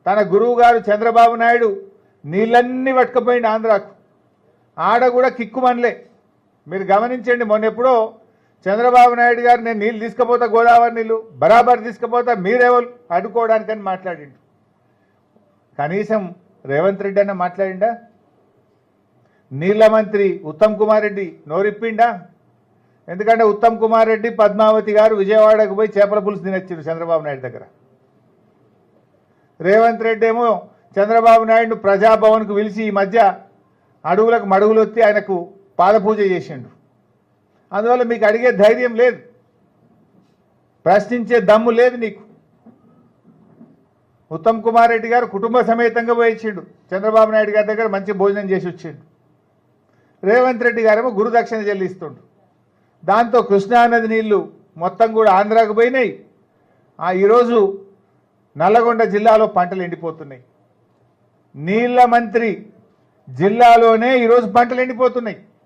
తన గురువు గారు చంద్రబాబు నాయుడు నీళ్ళన్నీ పట్టుకుపోయింది ఆంధ్రాకు. ఆడ కూడా కిక్కుమనలే. మీరు గమనించండి, మొన్న ఎప్పుడో చంద్రబాబు నాయుడు గారు నేను నీళ్ళు తీసుకుపోతా, గోదావరి నీళ్ళు బరాబర్ తీసుకుపోతా, మీరెవరు అడ్డుకోవడానికని మాట్లాడిండు. కనీసం రేవంత్ రెడ్డి అన్న మాట్లాడిండా? నీళ్ల మంత్రి ఉత్తమ్ కుమార్ రెడ్డి నోరిప్పిండా? ఎందుకంటే ఉత్తమ్ కుమార్ రెడ్డి పద్మావతి గారు విజయవాడకు పోయి చేపల పులుసు తినొచ్చారు చంద్రబాబు నాయుడు దగ్గర. రేవంత్ రెడ్డి ఏమో చంద్రబాబు నాయుడు ప్రజాభవన్కు పిలిచి ఈ మధ్య అడుగులకు మడుగులు వచ్చి ఆయనకు పాదపూజ చేసిండు. అందువల్ల మీకు అడిగే ధైర్యం లేదు, ప్రశ్నించే దమ్ము లేదు నీకు. ఉత్తమ్ కుమార్ రెడ్డి గారు కుటుంబ సమేతంగా పోయించిండు చంద్రబాబు నాయుడు గారి దగ్గర, మంచి భోజనం చేసి వచ్చిండు. రేవంత్ రెడ్డి గారేమో గురుదక్షిణ చెల్లిస్తుండు. దాంతో కృష్ణానది నీళ్లు మొత్తం కూడా ఆంధ్రాకు పోయినాయి. ఈరోజు నల్లగొండ జిల్లాలో పంటలు ఎండిపోతున్నాయి. నీళ్ల మంత్రి జిల్లాలోనే ఈరోజు పంటలు ఎండిపోతున్నాయి.